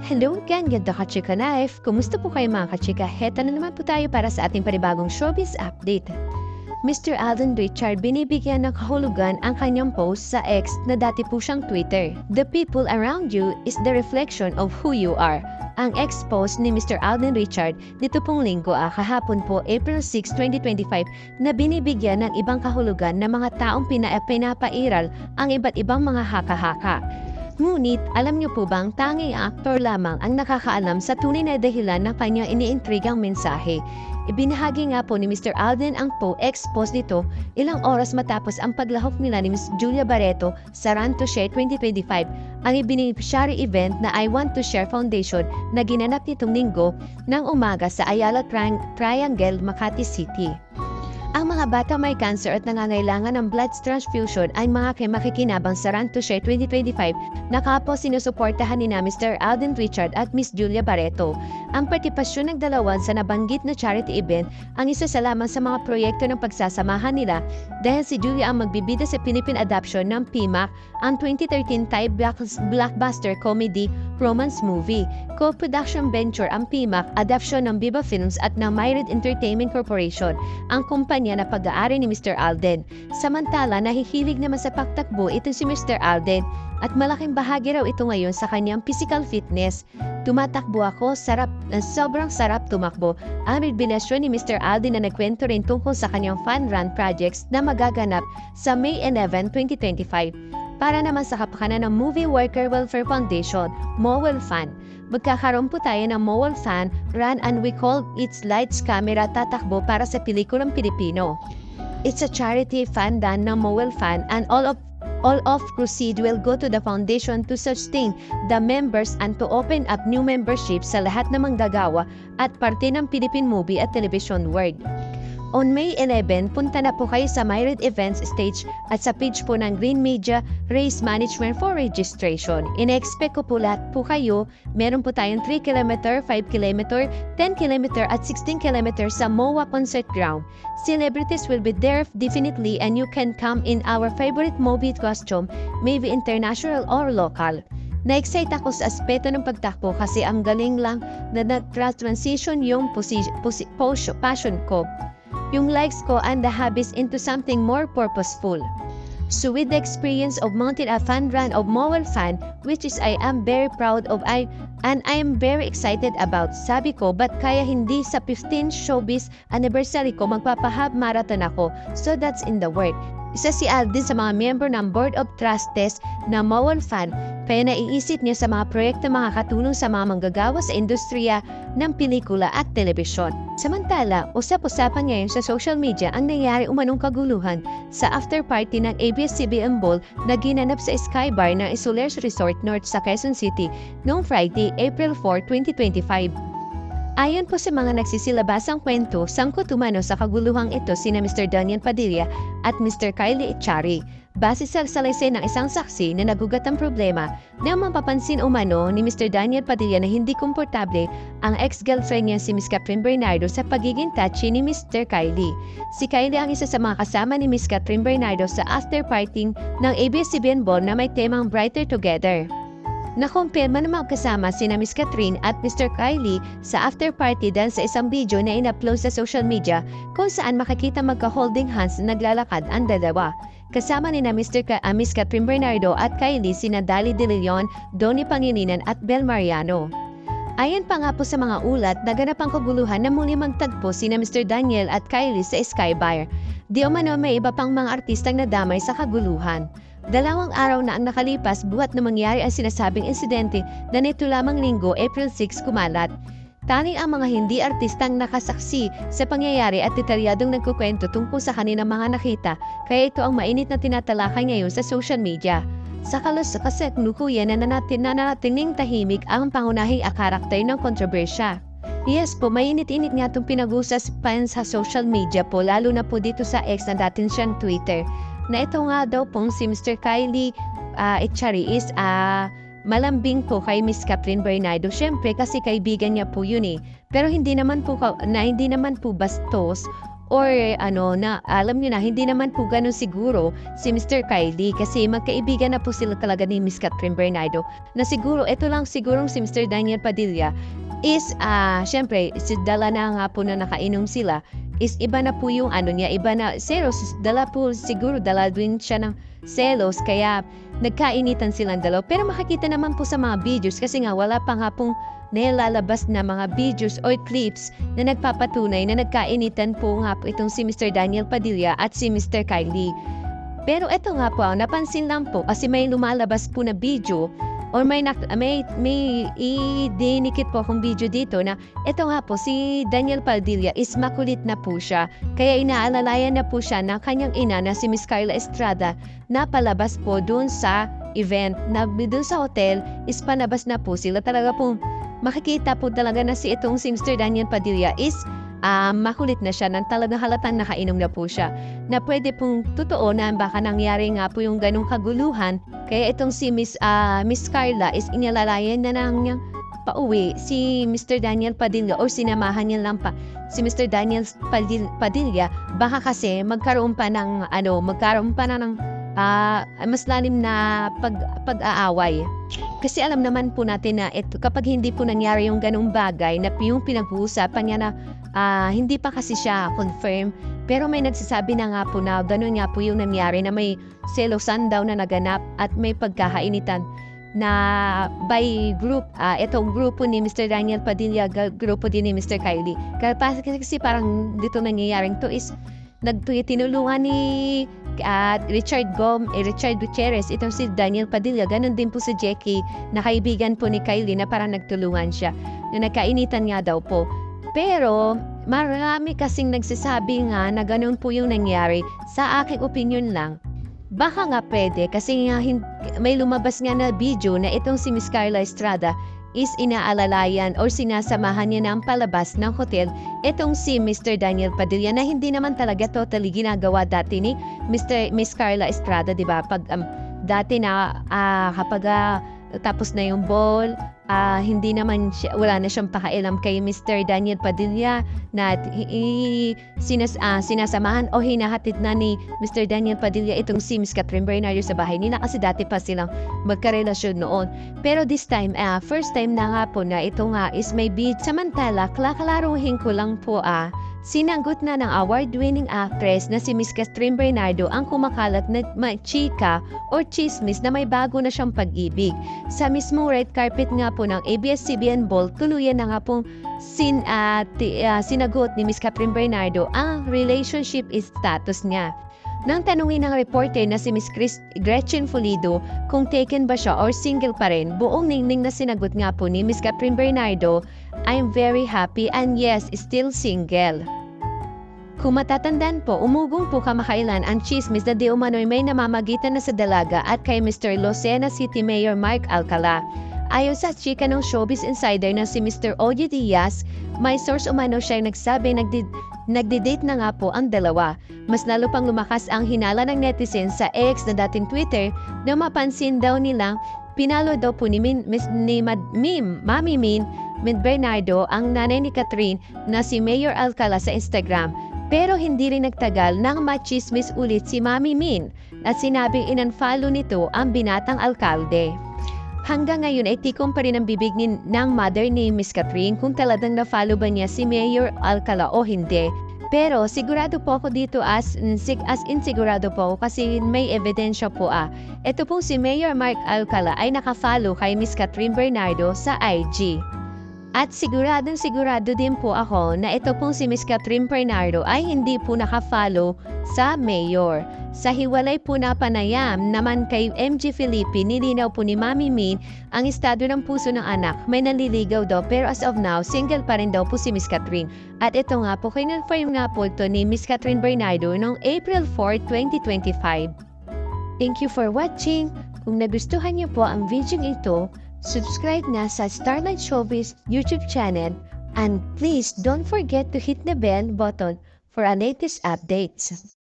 Hello again, ganda ka-chika life! Kumusta po kayo mga ka-chika? Heto na naman po tayo para sa ating panibagong showbiz update. Mr. Alden Richard binibigyan ng kahulugan ang kanyang post sa X na dati po siyang Twitter. The people around you is the reflection of who you are. Ang X post ni Mr. Alden Richard nito pong linggo kahapon po April 6, 2025 na binibigyan ng ibang kahulugan na mga taong pinapairal ang iba't ibang mga haka-haka. Ngunit, alam niyo po bang tanging aktor lamang ang nakakaalam sa tunay na dahilan ng kanyang iniintrigang mensahe? Ibinahagi nga po ni Mr. Alden ang X-post nito ilang oras matapos ang paglahok nila ni Ms. Julia Barreto sa Run to Share 2025, ang beneficiary event na I Want to Share Foundation na ginanap nitong linggo ng umaga sa Ayala Triangle, Makati City. Ang mga batang may cancer at nangangailangan ng blood transfusion ay mga makikinabang sa Run to Share 2025 na kapwa sinusuportahan ni Mr. Alden Richard at Ms. Julia Barreto. Ang partipasyon ng dalawa sa nabanggit na charity event ang isa sa lamang sa mga proyekto ng pagsasamahan nila dahil si Julia ang magbibida sa Philippine adaptation ng PMAC, ang 2013 Thai blockbuster comedy romance movie. Co-production venture ang PMAC, adaptation ng Viva Films at ng Myriad Entertainment Corporation, ang kumpanya na pag-aari ni Mr. Alden. Samantala, nahihilig naman sa pagtakbo ito si Mr. Alden at malaking bahagi raw ito ngayon sa kanyang physical fitness. Tumatakbo ako, sobrang sarap tumakbo. Ang revelasyon ni Mr. Alden na nagkwento rin tungkol sa kanyang fun run projects na magaganap sa May 11, 2025. Para naman sa kapakanan ng Movie Worker Welfare Foundation, MOWEL Fund. Magkakaroon po tayo ng MOWEL Fund Run and we call its lights camera tatakbo para sa pelikulang Pilipino. It's a charity fund done ng MOWEL Fund and all of proceeds will go to the foundation to sustain the members and to open up new memberships sa lahat ng manggagawa at parte ng Philippine movie at television world. On May 11, punta na po kayo sa Myriad Events stage at sa page po ng Green Media Race Management for registration. In-expect ko po lahat po kayo. Meron po tayong 3 km, 5 km, 10 km at 16 km sa MOA Concert Ground. Celebrities will be there definitely and you can come in our favorite movie costume, maybe international or local. Na-excite ako sa aspeto ng pagtakbo kasi ang galing lang na nag-transition yung passion ko. Yung likes ko and the habits into something more purposeful. So with the experience of mounting a fun run of MOWEL Fund, which is I am very proud of and I am very excited about. Sabi ko, ba't kaya hindi sa 15th showbiz anniversary ko magpapahab marathon ako? So that's in the work. Isa si Alden sa mga member ng Board of Trustees na MOWEL Fund, kaya naiisip niya sa mga proyekto makakatulong sa mga manggagawa sa industriya ng pelikula at telebisyon. Samantala, usap-usapan ngayon sa social media ang nangyari umanong kaguluhan sa after party ng ABS-CBN Ball na ginanap sa Sky Bar ng Isolers Resort North sa Quezon City noong Friday, April 4, 2025. Ayon po sa mga nagsisilabasang kwento, sangkot umano sa kaguluhang ito sina Mr. Daniel Padilla at Mr. Kylie Echari. Base sa salaysay ng isang saksi na nagugat ang problema na mapapansin umano ni Mr. Daniel Padilla na hindi komportable ang ex-girlfriend niya si Ms. Catherine Bernardo sa pagiging touchy ni Mr. Kylie. Si Kylie ang isa sa mga kasama ni Ms. Catherine Bernardo sa after party ng ABS-CBN Ball na may temang Brighter Together. Nakumpirma na magkasama sina Ms. Catherine at Mr. Kylie sa after party dahil sa isang video na in-upload sa social media kung saan makikita magka-holding hands na naglalakad ang dalawa. Kasama ni Ms. Catherine Bernardo at Kylie sina Dali De Leon, Donnie Pangilinan at Bel Mariano. Ayon pa nga po sa mga ulat, naganap ang kaguluhan na muli magtagpo sina Mr. Daniel at Kylie sa Sky Bar. Di umano may iba pang mga artistang nadamay sa kaguluhan. 2 araw na ang nakalipas buhat na mangyari ang sinasabing insidente na nito lamang linggo, April 6 kumalat. Tanging ang mga hindi artistang nakasaksi sa pangyayari at detalyadong nagkukwento tungkol sa kanilang mga nakita, kaya ito ang mainit na tinatalakay ngayon sa social media. Sa kasalukuyan na nanatiling tahimik ang pangunahing karakter ng kontrobersya. Yes po, mainit-init nga itong pinag-usapan sa social media po, lalo na po dito sa X na dating siyang Twitter, na ito nga daw pong si Mr. Kylie Echari is malambing po kay Ms. Catherine Bernardo. Siyempre kasi kaibigan niya po yun eh. Pero hindi naman po bastos or na alam niyo na hindi naman po ganun siguro si Mr. Kylie kasi magkaibigan na po sila talaga ni Miss Catherine Bernardo na siguro ito lang sigurong si Mr. Daniel Padilla is syempre dala na nga po na nakainom sila is iba na po yung niya, iba na selos, dala din siya ng selos kaya nagkainitan silang dalaw. Pero makikita naman po sa mga videos kasi nga wala pa nga pong nilalabas na mga videos or clips na nagpapatunay na nagkainitan po nga po itong si Mr. Daniel Padilla at si Mr. Kylie. Pero ito nga po, napansin lang po kasi may lumalabas po na video or may idinikit po akong video dito na ito nga po si Daniel Padilla is makulit na po siya. Kaya inaalalayan na po siya ng kanyang ina na si Miss Carla Estrada na palabas po dun sa event na dun sa hotel is panabas na po sila. Talaga po makikita po talaga na si Mr. Daniel Padilla is makulit na siya nang talagang halatang nakainom na po siya. Na pwede pong totoo na baka nangyari nga po yung ganong kaguluhan. Kaya itong si Miss Carla is inalalayan na nang pauwi si Mr. Daniel Padilla or sinamahan niya lang pa si Mr. Daniel Padilla. Baka kasi magkaroon pa ng mas lalim na pag-aaway. Kasi alam naman po natin na kapag hindi po nangyari yung ganung bagay na yung pinag-uusapan niya na hindi pa kasi siya confirm. Pero may nagsasabi na nga po na ganun nga po yung nangyari na may selosan daw na naganap at may pagkakainitan na by group. Itong grupo ni Mr. Daniel Padilla, grupo din ni Mr. Kylie. Kasi parang dito nangyayaring to is tinulungan ni Richard Gutierrez, itong si Daniel Padilla. Ganon din po si Jackie na kaibigan po ni Kylie na parang nagtulungan siya na nagkainitan nga daw po. Pero marami kasing nagsasabi nga na ganun po yung nangyari. Sa aking opinion lang, baka nga pwede kasi nga may lumabas nga na video na itong si Miss Carla Estrada is inaalalayan or sinasamahan niya ng palabas ng hotel itong si Mr. Daniel Padilla na hindi naman talaga totally ginagawa dati ni Miss Carla Estrada, di ba? Pag dati na kapag tapos na yung ball, hindi naman siya, wala na siyang pakailam kay Mr. Daniel Padilla na sinasamahan o hinahatid na ni Mr. Daniel Padilla itong si Miss Catherine Bernardo sa bahay nila kasi dati pa silang magkarelasyon noon. Pero this time, first time na nga po na ito nga is may bid. Samantala, klakalaruhin ko lang po sinanggot na ng award-winning actress na si Miss Catherine Bernardo ang kumakalat na chika or chismis na may bago na siyang pag-ibig. Sa mismong red carpet nga po ng ABS-CBN Ball, tuluyan na nga pong sinagot ni Miss Catherine Bernardo ang relationship status niya. Nang tanungin ng reporter na si Miss Gretchen Pulido kung taken ba siya or single pa rin, buong ningning na sinagot nga po ni Miss Catherine Bernardo, "I'm very happy and yes, still single." Kung matatandaan po, umugong po kamakailan ang chismis na di umano'y may namamagitan na sa dalaga at kay Mr. Lucena City Mayor Mark Alcala. Ayon sa chika ng Showbiz Insider na si Mr. Ogie Diaz, may source umano siyang nagsabi nagdi-date na nga po ang dalawa. Mas lalo pang lumakas ang hinala ng netizens sa ex na dating Twitter na mapansin daw nilang pinalo daw po ni Mami Min Bernardo ang nanay ni Catherine na si Mayor Alcala sa Instagram. Pero hindi rin nagtagal nang machismis ulit si Mami Min at sinabing in-unfollow nito ang binatang alkalde. Hanggang ngayon ay tikom pa rin ang bibig ng mother ni Miss Catherine kung talagang na-follow ba niya si Mayor Alcala o hindi. Pero sigurado po ako dito as in sigurado po ako kasi may ebidensya po Ito pong si Mayor Mark Alcala ay naka-follow kay Miss Catherine Bernardo sa IG. At sigurado din po ako na ito pong si Miss Catherine Bernardo ay hindi po naka-follow sa Mayor. Sa hiwalay po na panayam naman kay MG Felipe, nilinaw po ni Mami Min ang estado ng puso ng anak. May naliligaw daw pero as of now, single pa rin daw po si Miss Catherine. At ito nga po, kinonfirm nga po ito ni Miss Catherine Bernardo noong April 4, 2025. Thank you for watching. Kung nagustuhan niyo po ang video ito, subscribe na sa Starlight Showbiz YouTube channel and please don't forget to hit the bell button for our latest updates.